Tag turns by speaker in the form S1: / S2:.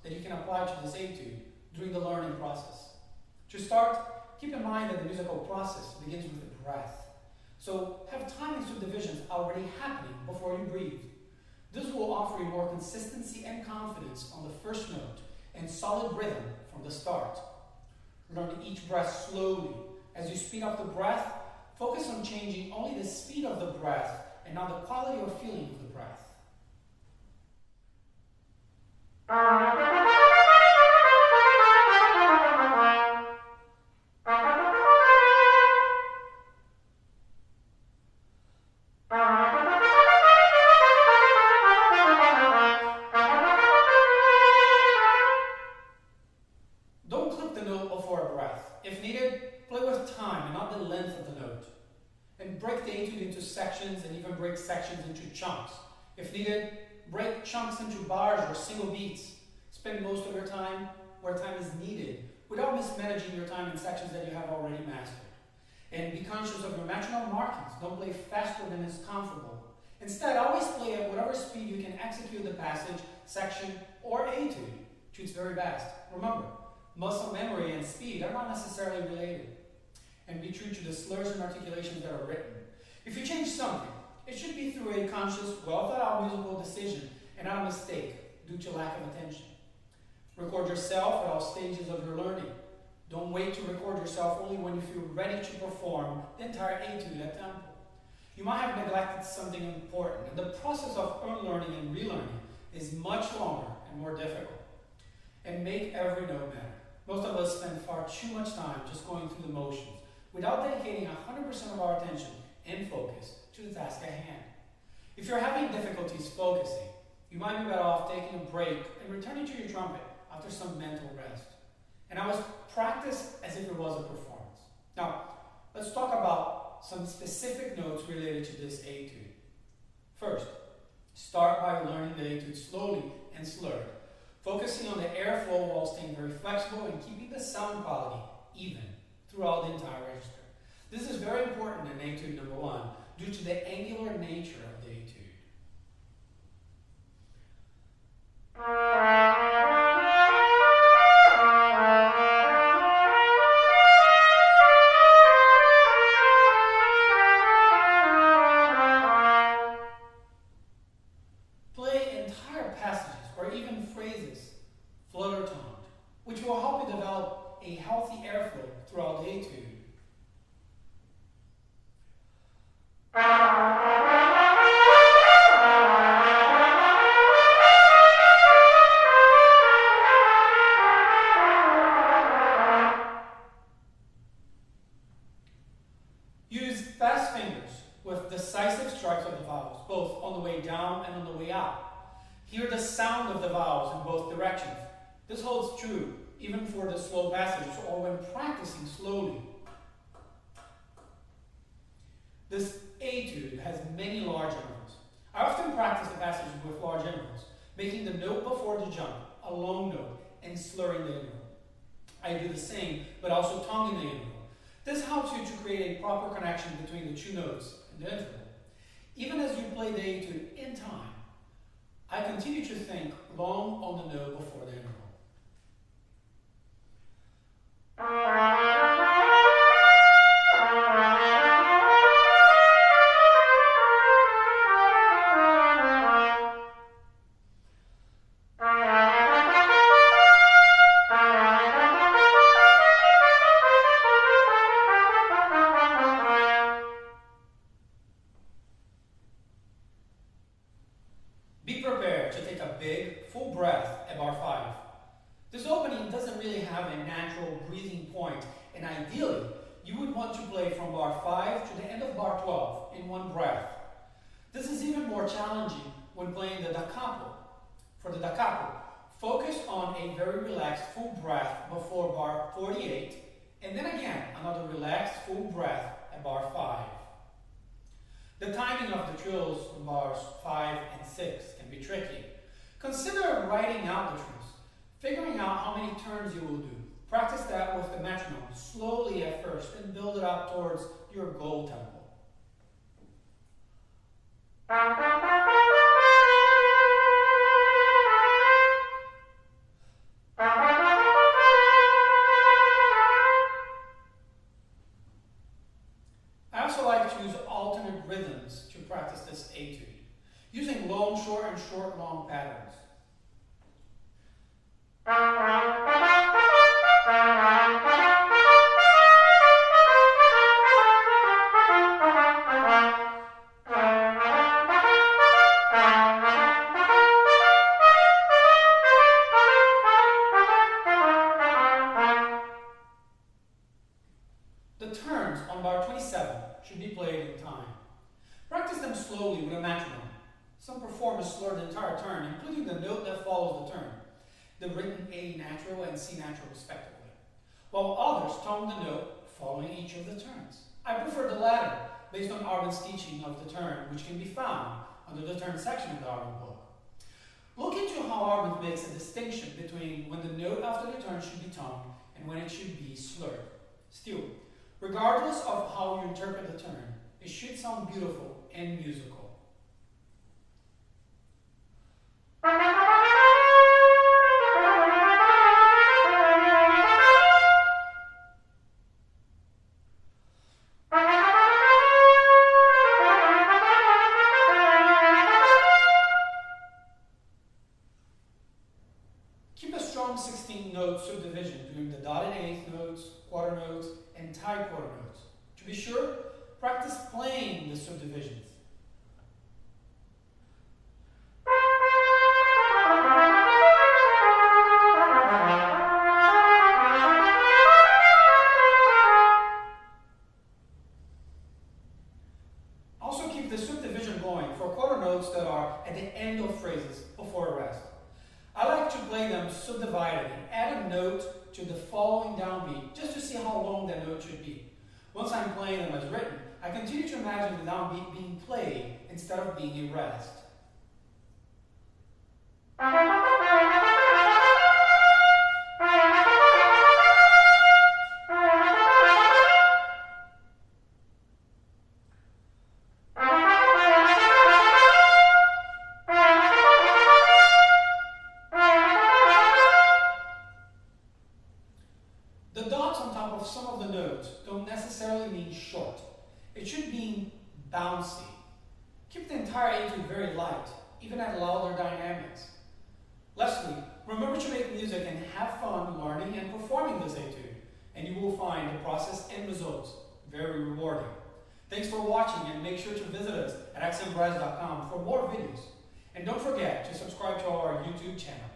S1: that you can apply to this etude during the learning process. To start, keep in mind that the musical process begins with the breath. So have timing subdivisions already happening before you breathe. This will offer you more consistency and confidence on the first note and solid rhythm from the start. Learn each breath slowly. As you speed up the breath, focus on changing only the speed of the breath and not the quality or feeling of the breath. Don't clip the note before a breath. If needed, play with time and not the length of the note. And break the etude into sections and even break sections into chunks. If needed, break chunks into bars or single beats. Spend most of your time where time is needed without mismanaging your time in sections that you have already mastered. And be conscious of your metronome markings. Don't play faster than is comfortable. Instead, always play at whatever speed you can execute the passage, section, or etude to its very best. Remember, muscle memory and speed are not necessarily related. And be true to the slurs and articulations that are written. If you change something, it should be through a conscious, well-thought-out musical decision and not a mistake due to lack of attention. Record yourself at all stages of your learning. Don't wait to record yourself only when you feel ready to perform the entire etude at tempo. You might have neglected something important, and the process of unlearning and relearning is much longer and more difficult. And make every note matter. Most of us spend far too much time just going through the motions, without dedicating 100% of our attention and focus to the task at hand. If you're having difficulties focusing, you might be better off taking a break and returning to your trumpet after some mental rest. And I was practice as if it was a performance. Now, let's talk about some specific notes related to this etude. First, start by learning the etude slowly and slurred, focusing on the airflow while staying very flexible and keeping the sound quality even throughout the entire register. This is very important in etude number 1 due to the angular nature of the etude. Play entire passages or even phrases flutter toned, which will help you develop a healthy airflow throughout the etude. Use fast fingers with decisive strikes of the vowels, both on the way down and on the way up. Hear the sound of the vowels in both directions. This holds true even for the slow passages or when practicing slowly. This etude has many large intervals. I often practice the passages with large intervals, making the note before the jump a long note and slurring the interval. I do the same, but also tonguing the interval. This helps you to create a proper connection between the two notes and the interval. Even as you play the etude in time, I continue to think long on the note before the interval. Be prepared to take a big, full breath at bar 5. This opening doesn't really have a natural breathing point, and ideally, you would want to play from bar 5 to the end of bar 12 in one breath. This is even more challenging when playing the da capo. For the da capo, focus on a very relaxed full breath before bar 48, and then again, another relaxed full breath at bar 5. The timing of the trills in bars 5 and 6 can be tricky. Consider writing out the trills, figuring out how many turns you will do. Practice that with the metronome, slowly at first, and build it up towards your goal tempo. rhythms to practice this etude, using long, short, and short, long patterns. The turns on bar 27 should be played in time. Practice them slowly with a metronome. Some performers slur the entire turn, including the note that follows the turn, the written A natural and C natural respectively, while others tone the note following each of the turns. I prefer the latter, based on Arban's teaching of the turn, which can be found under the turn section of the Arban book. Look into how Arban makes a distinction between when the note after the turn should be toned and when it should be slurred. Still, regardless of how you interpret the turn, it should sound beautiful and musical. Keep a strong 16-note subdivision during the dotted eighth notes, quarter notes, and tied quarter notes. To be sure, practice playing the subdivisions. Also keep the subdivision going for quarter notes that are at the end of phrases before a rest. I like to play them subdivided and add a note to the following downbeat just to see how long that note should be. Once I'm playing them as written, I continue to imagine the downbeat being played instead of being a rest. The dots on top of some of the notes don't necessarily mean short. It should mean bouncy. Keep the entire etude very light, even at louder dynamics. Lastly, remember to make music and have fun learning and performing this etude, and you will find the process and results very rewarding. Thanks for watching, and make sure to visit us at axiombraz.com for more videos. And don't forget to subscribe to our YouTube channel.